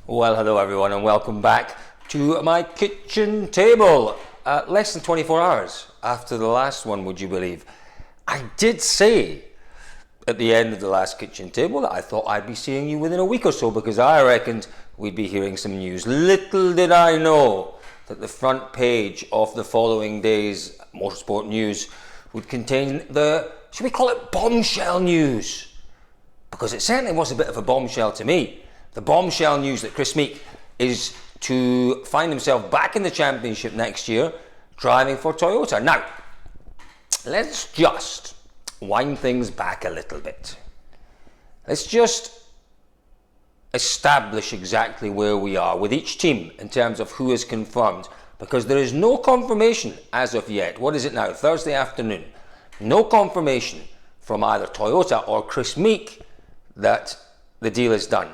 Well, hello everyone and welcome back to my kitchen table. Less than 24 hours after the last one, would you believe? I did say at the end of the last kitchen table that I thought I'd be seeing you within a week or so because I reckoned we'd be hearing some news. Little did I know that the front page of the following day's motorsport news would contain the, should we call it bombshell news? Because it certainly was a bit of a bombshell to me. The bombshell news that Kris Meeke is to find himself back in the championship next year, driving for Toyota. Now, let's just wind things back a little bit. Let's just establish exactly where we are with each team in terms of who is confirmed, because there is no confirmation as of yet. What is it now? Thursday afternoon. No confirmation from either Toyota or Kris Meeke that the deal is done.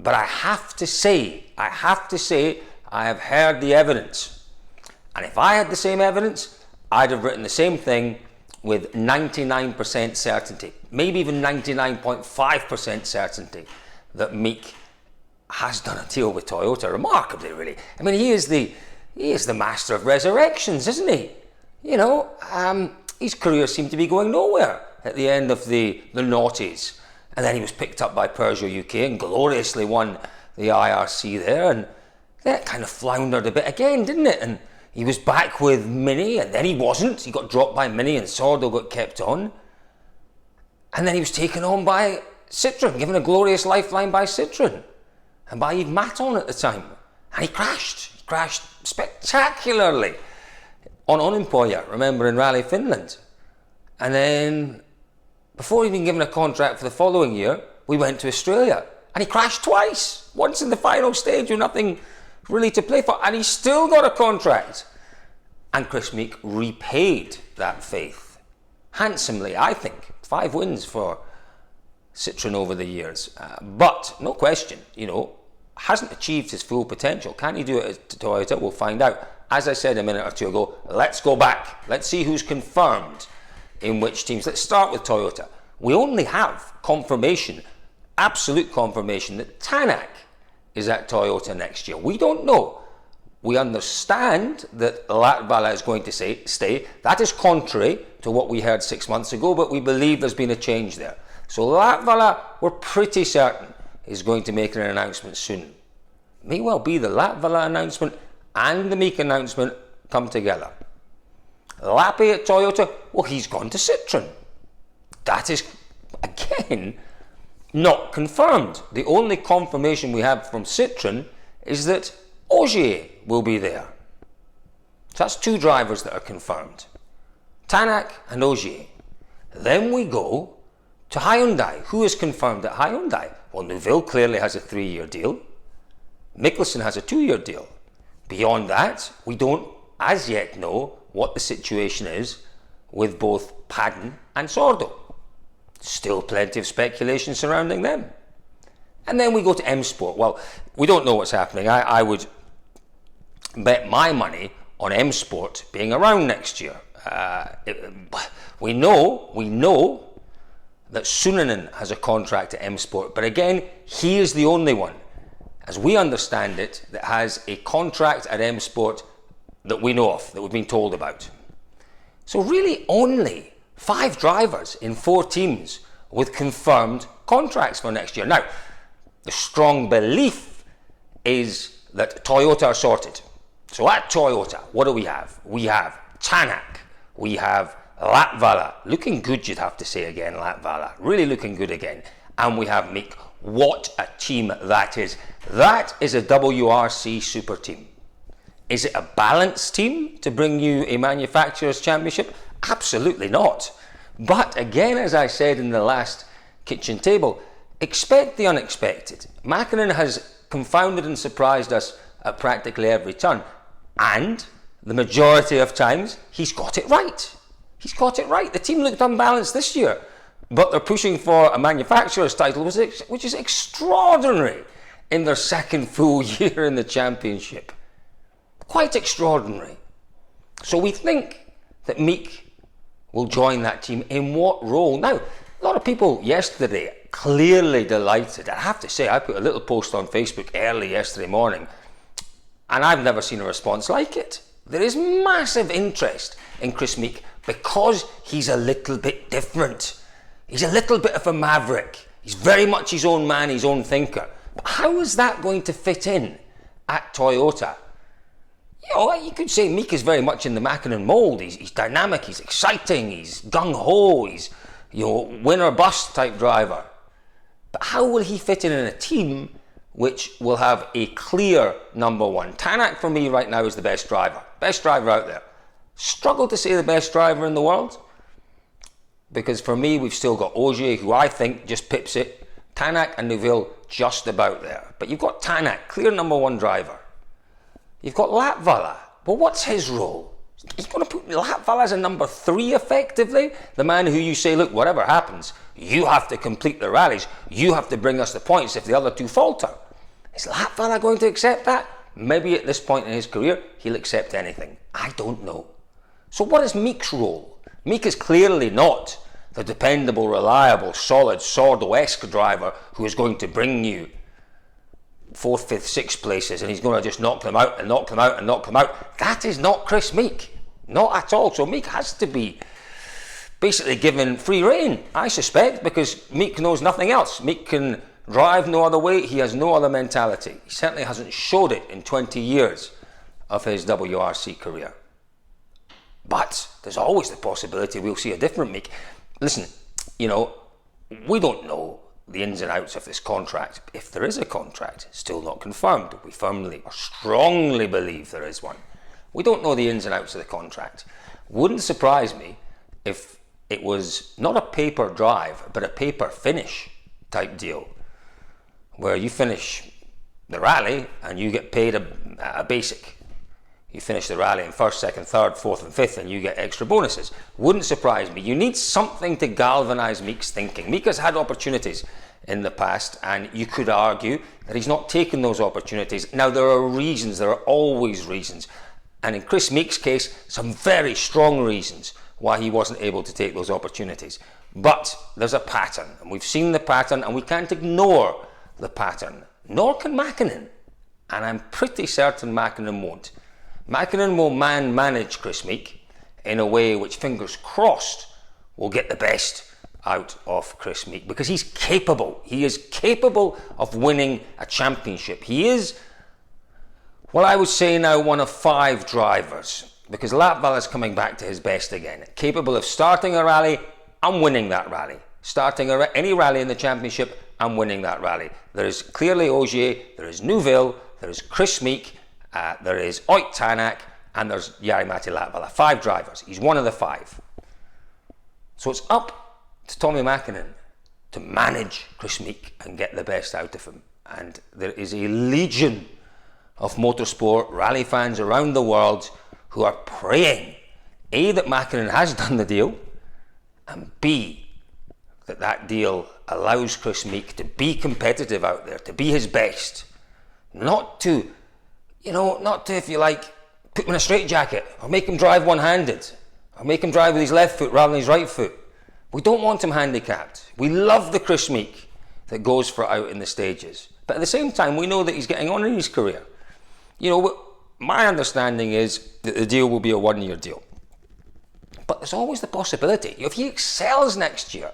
But I have to say, I have heard the evidence. And if I had the same evidence, I'd have written the same thing with 99% certainty, maybe even 99.5% certainty that Meeke has done a deal with Toyota. Remarkably, really. I mean, he is the master of resurrections, isn't he? You know, his career seemed to be going nowhere at the end of the noughties. And then he was picked up by Peugeot UK and gloriously won the IRC there. And then it kind of floundered a bit again, didn't it? And he was back with Mini, and then he wasn't. He got dropped by Mini and Sordo got kept on. And then he was taken on by Citroen, given a glorious lifeline by Citroen. And by Yves Maton at the time. And he crashed. He crashed spectacularly on Onimpoja, remember, in Rally Finland. And then, before even given a contract for the following year, we went to Australia. And he crashed twice. Once in the final stage with nothing really to play for. And he still got a contract. And Kris Meeke repaid that faith handsomely, I think. 5 wins for Citroen over the years. But, no question, you know, hasn't achieved his full potential. Can he do it at Toyota? We'll find out. As I said a minute or two ago, let's go back. Let's see who's confirmed in which teams. Let's start with Toyota. We only have confirmation, absolute confirmation, that Tanak is at Toyota next year. We don't know. We understand that Latvala is going to stay. That is contrary to what we heard 6 months ago, but we believe there's been a change there. So Latvala, we're pretty certain, is going to make an announcement soon. May well be the Latvala announcement and the Meeke announcement come together. Lappy at Toyota, well, he's gone to Citroen. That is, again, not confirmed. The only confirmation we have from Citroen is that Ogier will be there. So that's 2 drivers that are confirmed. Tanak and Ogier. Then we go to Hyundai. Who is confirmed at Hyundai? Well, Neuville clearly has a 3-year deal. Mikkelsen has a 2-year deal. Beyond that, we don't as yet know what the situation is with both Padden and Sordo. Still plenty of speculation surrounding them. And then we go to M Sport. Well, we don't know what's happening. I would bet my money on M Sport being around next year. We know that Sunanen has a contract at M Sport, but again, he is the only one, as we understand it, that has a contract at M Sport that we know of, that we've been told about. So really only 5 drivers in 4 teams with confirmed contracts for next year. Now, the strong belief is that Toyota are sorted. So at Toyota, what do we have? We have Tanak, we have Latvala, looking good, you'd have to say again, Latvala, really looking good again. And we have Meeke. What a team that is. That is a WRC super team. Is it a balanced team to bring you a manufacturer's championship? Absolutely not. But again, as I said in the last kitchen table, expect the unexpected. Mäkinen has confounded and surprised us at practically every turn. And the majority of times, he's got it right. He's got it right. The team looked unbalanced this year, but they're pushing for a manufacturer's title, which is extraordinary in their second full year in the championship. Quite extraordinary. So we think that Meeke will join that team. In what role? Now, a lot of people yesterday clearly delighted. I have to say, I put a little post on Facebook early yesterday morning, and I've never seen a response like it. There is massive interest in Kris Meeke because he's a little bit different. He's a little bit of a maverick. He's very much his own man, his own thinker. But how is that going to fit in at Toyota? You know, you could say Meeke is very much in the Mäkinen mould. He's dynamic, he's exciting, he's gung-ho, he's, you know, win or bust type driver. But how will he fit in a team which will have a clear number one? Tanak for me right now is the best driver out there. Struggle to say the best driver in the world, because for me we've still got Ogier, who I think just pips it. Tanak and Neuville just about there. But you've got Tanak, clear number one driver. You've got Latvala. Well, what's his role? He's going to put Latvala as a number 3 effectively. The man who you say, look, whatever happens, you have to complete the rallies. You have to bring us the points if the other two falter. Is Latvala going to accept that? Maybe at this point in his career, he'll accept anything. I don't know. So what is Meeke's role? Meeke is clearly not the dependable, reliable, solid, Sordo-esque driver who is going to bring you 4th, 5th, 6th places, and he's going to just knock them out and knock them out and knock them out. That is not Kris Meeke. Not at all. So Meeke has to be basically given free rein, I suspect, because Meeke knows nothing else. Meeke can drive no other way. He has no other mentality. He certainly hasn't showed it in 20 years of his WRC career. But there's always the possibility we'll see a different Meeke. Listen, you know, we don't know the ins and outs of this contract. If there is a contract, still not confirmed. We firmly or strongly believe there is one. We don't know the ins and outs of the contract. Wouldn't surprise me if it was not a paper drive, but a paper finish type deal, where you finish the rally and you get paid a basic. You finish the rally in 1st, 2nd, 3rd, 4th and 5th and you get extra bonuses. Wouldn't surprise me. You need something to galvanise Meeke's thinking. Meeke has had opportunities in the past, and you could argue that he's not taken those opportunities. Now, there are reasons. There are always reasons. And in Kris Meeke's case, some very strong reasons why he wasn't able to take those opportunities. But there's a pattern, and we've seen the pattern, and we can't ignore the pattern. Nor can Mäkinen. And I'm pretty certain Mäkinen won't. Mäkinen will manage Kris Meeke in a way which, fingers crossed, will get the best out of Kris Meeke, because he's capable. He is capable of winning a championship. He is, well, I would say now, one of 5 drivers, because Latvala is coming back to his best again. Capable of starting a rally and winning that rally. Starting any rally in the championship and winning that rally. There is clearly Ogier, there is Neuville, there is Kris Meeke, there is Ott Tanak, and there's Jari-Matti Latvala. 5 drivers. He's one of the 5. So it's up to Tommi Mäkinen to manage Kris Meeke and get the best out of him. And there is a legion of motorsport rally fans around the world who are praying, A, that Mäkinen has done the deal, and B, that deal allows Kris Meeke to be competitive out there, to be his best. Not to, if you like, put him in a straitjacket, or make him drive one-handed, or make him drive with his left foot rather than his right foot. We don't want him handicapped. We love the Kris Meeke that goes for out in the stages. But at the same time, we know that he's getting on in his career. You know, my understanding is that the deal will be a 1-year deal. But there's always the possibility. If he excels next year,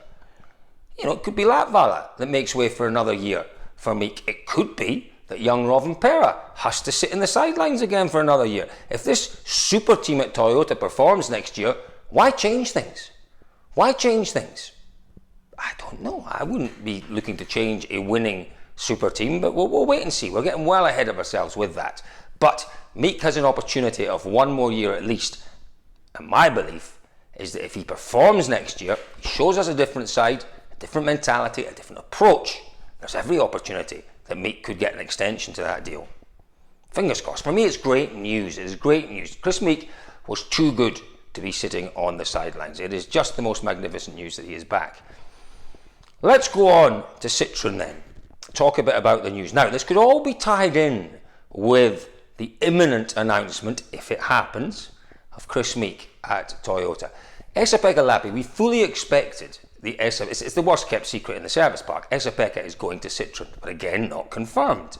it could be Latvala that makes way for another year for Meeke. It could be that young Rovanperä has to sit in the sidelines again for another year. If this super team at Toyota performs next year, why change things? Why change things? I don't know. I wouldn't be looking to change a winning super team, but we'll wait and see. We're getting well ahead of ourselves with that. But Meeke has an opportunity of 1 more year at least. And my belief is that if he performs next year, he shows us a different side, a different mentality, a different approach, there's every opportunity that Meeke could get an extension to that deal. Fingers crossed. For me, it's great news. It is great news. Kris Meeke was too good to be sitting on the sidelines. It is just the most magnificent news that he is back. Let's go on to Citroen then. Talk a bit about the news. Now, this could all be tied in with the imminent announcement, if it happens, of Kris Meeke at Toyota. Esa Pekka Lappi, we fully expected it's the worst kept secret in the service park. Esa-Pekka is going to Citroen, but again, not confirmed.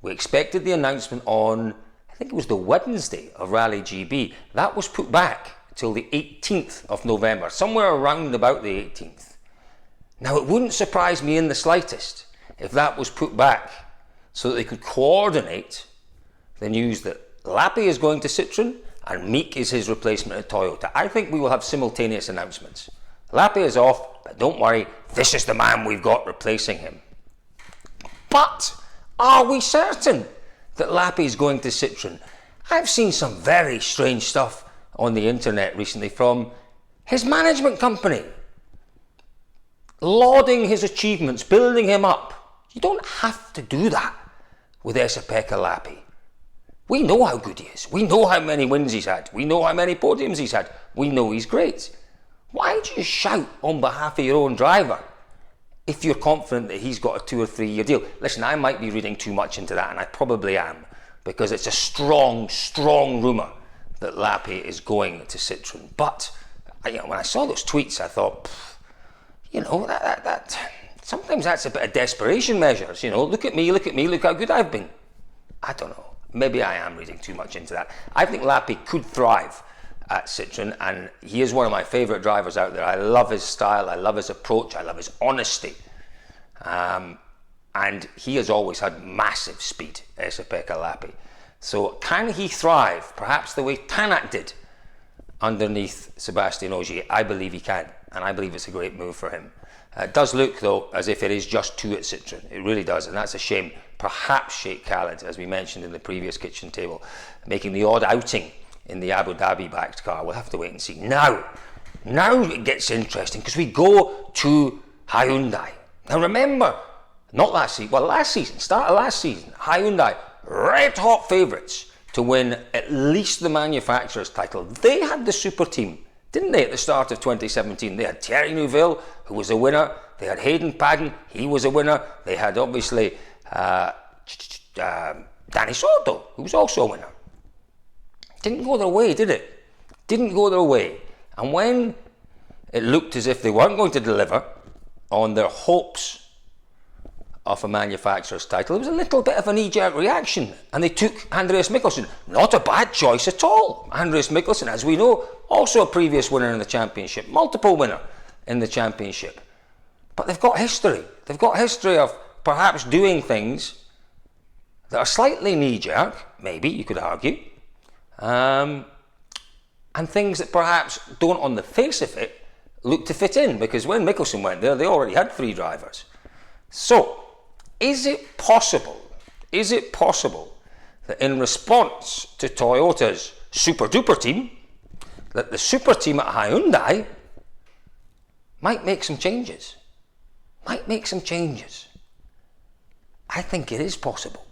We expected the announcement on, I think it was the Wednesday of Rally GB. That was put back till the 18th of November, somewhere around about the 18th. Now, it wouldn't surprise me in the slightest if that was put back so that they could coordinate the news that Lappi is going to Citroen and Meeke is his replacement at Toyota. I think we will have simultaneous announcements. Lappi is off, but don't worry, this is the man we've got replacing him. But are we certain that Lappi is going to Citroen? I've seen some very strange stuff on the internet recently from his management company, lauding his achievements, building him up. You don't have to do that with Esa-Pekka Lappi. We know how good he is. We know how many wins he's had. We know how many podiums he's had. We know he's great. Why do you shout on behalf of your own driver if you're confident that he's got a 2 or 3 year deal? Listen, I might be reading too much into that, and I probably am, because it's a strong, strong rumour that Lappi is going to Citroen. But when I saw those tweets, I thought, that sometimes that's a bit of desperation measures. Look at me, look how good I've been. I don't know. Maybe I am reading too much into that. I think Lappi could thrive at Citroen, and he is one of my favourite drivers out there. I love his style, I love his approach, I love his honesty. And he has always had massive speed, Esa-Pekka Lappi. So can he thrive, perhaps the way Tanak did underneath Sebastian Ogier? I believe he can, and I believe it's a great move for him. It does look, though, as if it is just 2 at Citroen. It really does, and that's a shame. Perhaps Sheikh Khalid, as we mentioned in the previous kitchen table, making the odd outing in the Abu Dhabi backed car. We'll have to wait and see. Now it gets interesting, because we go to Hyundai. Now remember, last season, start of last season, Hyundai, red hot favourites to win at least the manufacturer's title. They had the super team, didn't they, at the start of 2017? They had Thierry Neuville, who was a winner. They had Hayden Paddon, he was a winner. They had, obviously, Danny Sordo, who was also a winner. Didn't go their way, did it? Didn't go their way. And when it looked as if they weren't going to deliver on their hopes of a manufacturer's title, it was a little bit of a knee-jerk reaction, and they took Andreas Mikkelsen. Not a bad choice at all. Andreas Mikkelsen, as we know, also a previous winner in the championship, multiple winner in the championship. But they've got history. They've got history of perhaps doing things that are slightly knee-jerk, maybe you could argue, and things that perhaps don't, on the face of it, look to fit in, because when Mikkelsen went there, they already had 3 drivers. So, is it possible that in response to Toyota's super-duper team, that the super team at Hyundai might make some changes? I think it is possible.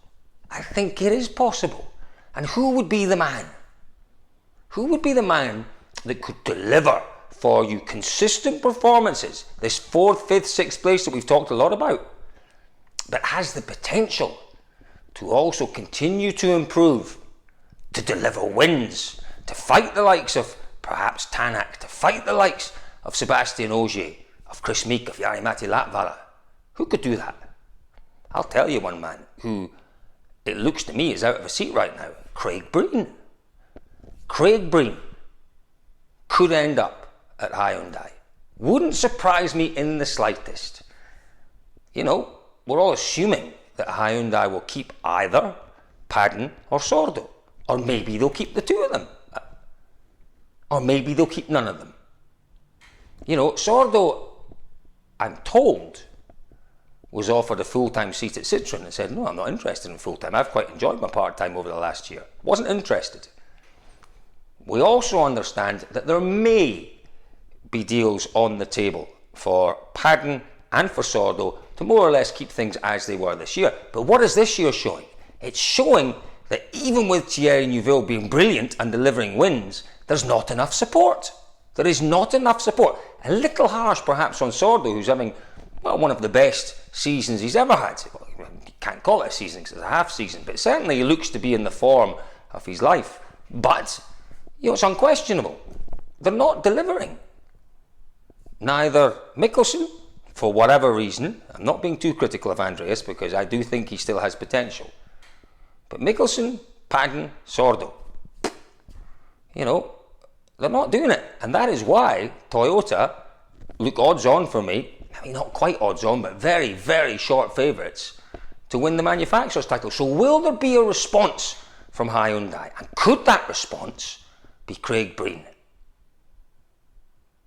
And who would be the man? Who would be the man that could deliver for you consistent performances, this 4th, 5th, 6th place that we've talked a lot about, but has the potential to also continue to improve, to deliver wins, to fight the likes of perhaps Tanak, to fight the likes of Sebastian Ogier, of Kris Meeke, of Jari-Matti Latvala? Who could do that? I'll tell you one man who, it looks to me, is out of a seat right now. Craig Breen. Craig Breen could end up at Hyundai. Wouldn't surprise me in the slightest. We're all assuming that Hyundai will keep either Paddon or Sordo. Or maybe they'll keep the 2 of them. Or maybe they'll keep none of them. Sordo, I'm told, was offered a full-time seat at Citroen and said, no, I'm not interested in full-time. I've quite enjoyed my part-time over the last year. Wasn't interested. We also understand that there may be deals on the table for Paddon and for Sordo to more or less keep things as they were this year. But what is this year showing? It's showing that even with Thierry Neuville being brilliant and delivering wins, there's not enough support. There is not enough support. A little harsh perhaps on Sordo, who's having one of the best seasons he's ever had. Well, you can't call it a season because it's a half season, but certainly he looks to be in the form of his life. But it's unquestionable. They're not delivering. neither Mikkelsen, for whatever reason, I'm not being too critical of Andreas because I do think he still has potential, but Mikkelsen, Padden, Sordo, they're not doing it. And that is why Toyota look odds on for me. I mean, not quite odds on, but very, very short favourites to win the manufacturer's title. So will there be a response from Hyundai? And could that response be Craig Breen?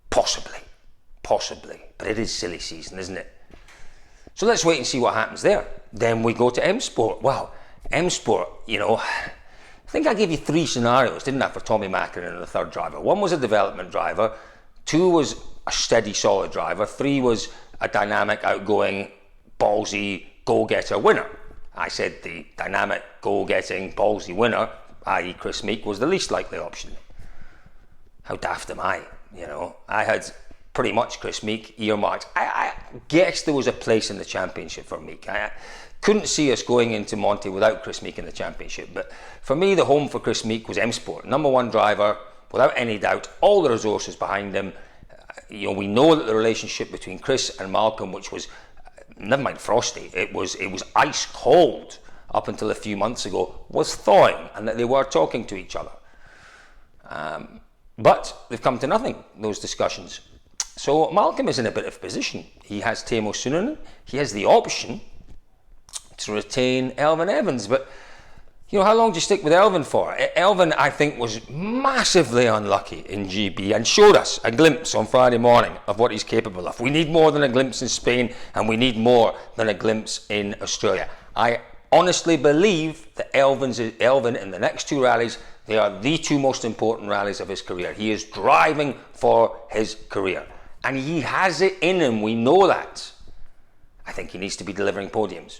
Possibly. But it is silly season, isn't it? So let's wait and see what happens there. Then we go to M Sport. Wow, M Sport, I think I gave you 3 scenarios, didn't I, for Tommy Mäkinen and the third driver. 1 was a development driver, 2 was a steady, solid driver, 3 was a dynamic, outgoing, ballsy, goal-getter winner. I said the dynamic, goal-getting, ballsy winner, i.e. Kris Meeke, was the least likely option. How daft am I? I had pretty much Kris Meeke earmarked. I guess there was a place in the championship for Meeke. I couldn't see us going into Monty without Kris Meeke in the championship, but for me the home for Kris Meeke was M Sport. Number 1 driver, without any doubt, all the resources behind him. We know that the relationship between Kris and Malcolm, which was, never mind frosty, it was ice cold up until a few months ago, was thawing, and that they were talking to each other. But they've come to nothing, those discussions. So Malcolm is in a bit of position. He has Teemu Sunonen. He has the option to retain Elfyn Evans. But, how long do you stick with Elfyn for? Elfyn, I think, was massively unlucky in GB and showed us a glimpse on Friday morning of what he's capable of. We need more than a glimpse in Spain, and we need more than a glimpse in Australia. I honestly believe that Elfyn in the next 2 rallies, they are the 2 most important rallies of his career. He is driving for his career. And he has it in him, we know that. I think he needs to be delivering podiums.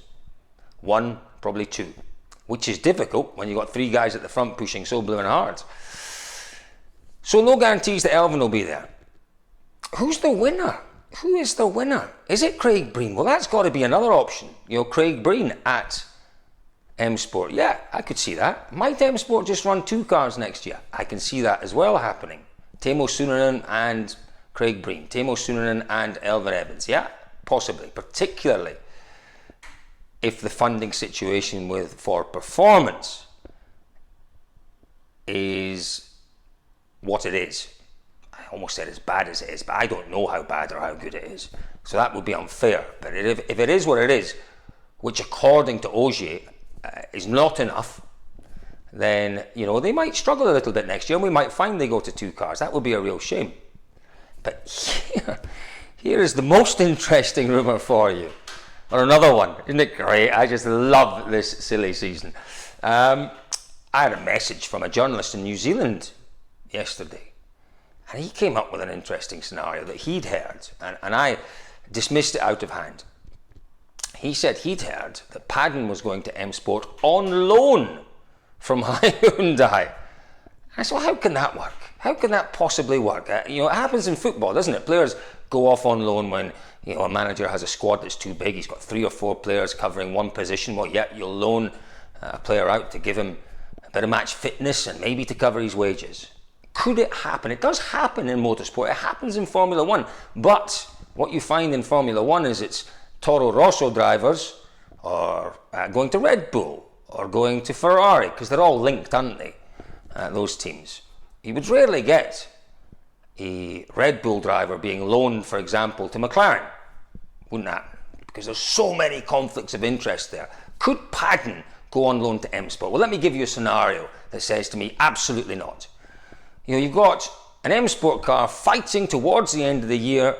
1, probably 2. Which is difficult when you've got 3 guys at the front pushing so blooming hard. So no guarantees that Elfyn will be there. Who's the winner? Who is the winner? Is it Craig Breen? Well, that's got to be another option. Craig Breen at M Sport. Yeah, I could see that. Might M Sport just run 2 cars next year? I can see that as well happening. Teemu Sunonen and Craig Breen. Teemu Sunonen and Elfyn Evans. Yeah, possibly. Particularly if the funding situation for performance is what it is. I almost said as bad as it is, but I don't know how bad or how good it is. So that would be unfair. But if it is what it is, which according to Ogier is not enough, then they might struggle a little bit next year, and we might find they go to 2 cars. That would be a real shame. But here is the most interesting rumour for you, or another one. Isn't it great? I just love this silly season. I had a message from a journalist in New Zealand yesterday, and he came up with an interesting scenario that he'd heard, and I dismissed it out of hand. He said he'd heard that Padden was going to M Sport on loan from Hyundai. I said, well, how can that work? How can that possibly work? It happens in football, doesn't it? Players go off on loan when a manager has a squad that's too big. He's got 3 or 4 players covering one position. Well, yeah, you'll loan a player out to give him a bit of match fitness and maybe to cover his wages. Could it happen? It does happen in motorsport. It happens in Formula 1. But what you find in Formula 1 is it's Toro Rosso drivers or going to Red Bull or going to Ferrari, because they're all linked, aren't they? Those teams. You would rarely get a Red Bull driver being loaned, for example, to McLaren. Wouldn't happen, because there's so many conflicts of interest there. Could Padden go on loan to M Sport? Well, let me give you a scenario that says to me, absolutely not. You've got an M Sport car fighting towards the end of the year.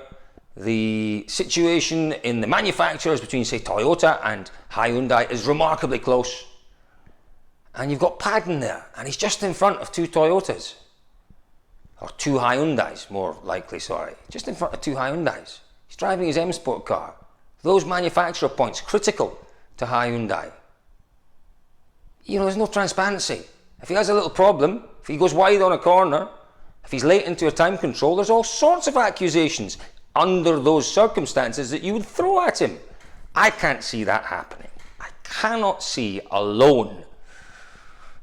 The situation in the manufacturers between, say, Toyota and Hyundai is remarkably close. And you've got Padden there, and he's just in front of 2 Toyotas. Or 2 Hyundais, more likely, sorry. Just in front of 2 Hyundais. He's driving his M Sport car. Those manufacturer points, critical to Hyundai. There's no transparency. If he has a little problem, if he goes wide on a corner, if he's late into a time control, there's all sorts of accusations under those circumstances that you would throw at him. I can't see that happening. I cannot see a loan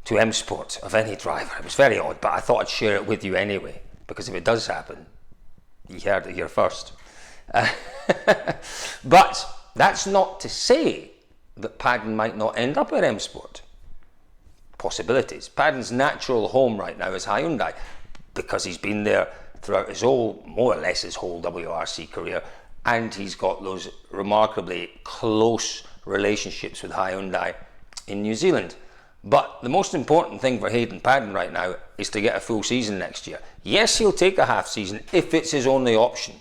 to M Sport of any driver. It was very odd, but I thought I'd share it with you anyway, because if it does happen, You heard it here first. But that's not to say that Paddon might not end up at M Sport. Possibilities. Paddon's natural home right now is Hyundai, because he's been there throughout his whole, more or less his whole WRC career, and he's got those remarkably close relationships with Hyundai in New Zealand. But the most important thing for Hayden Paddon right now is to get a full season next year. Yes, he'll take a half season if it's his only option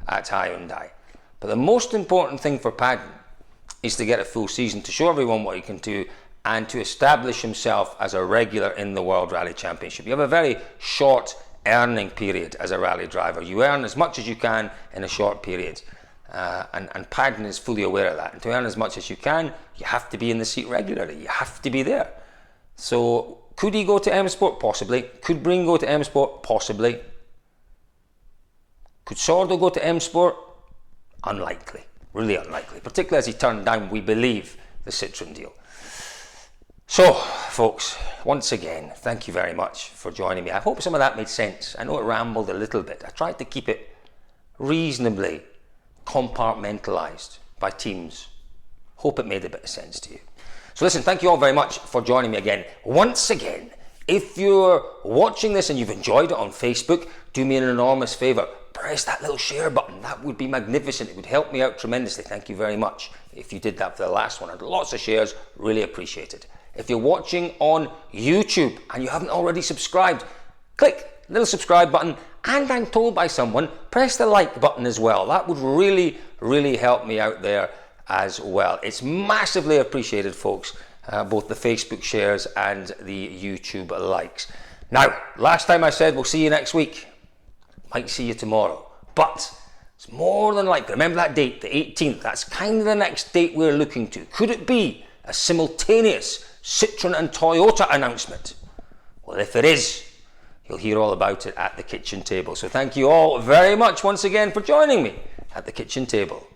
at Hyundai. But the most important thing for Paddon is to get a full season, to show everyone what he can do, and to establish himself as a regular in the World Rally Championship. You have a very short earning period as a rally driver. You earn as much as you can in a short period. And Paddon is fully aware of that. And to earn as much as you can, you have to be in the seat regularly. You have to be there. So could he go to M Sport? Possibly. Could Breen go to M Sport? Possibly. Could Sordo go to M Sport? Unlikely. Really unlikely. Particularly as he turned down, we believe, the Citroen deal. So, folks, once again, thank you very much for joining me. I hope some of that made sense. I know it rambled a little bit. I tried to keep it reasonably compartmentalised by teams. Hope it made a bit of sense to you. So listen, thank you all very much for joining me again. Once again, if you're watching this and you've enjoyed it on Facebook, do me an enormous favour. Press that little share button. That would be magnificent. It would help me out tremendously. Thank you very much if you did that for the last one. And lots of shares, really appreciate it. If you're watching on YouTube and you haven't already subscribed, click the little subscribe button, and I'm told by someone, press the like button as well. That would really, really help me out there as well. It's massively appreciated, folks, both the Facebook shares and the YouTube likes. Now, last time I said we'll see you next week. Might see you tomorrow, but it's more than likely, remember that date, the 18th, that's kind of the next date we're looking to. Could it be a simultaneous Citroen and Toyota announcement? Well, if it is, you'll hear all about it at the kitchen table. So thank you all very much once again for joining me at the kitchen table.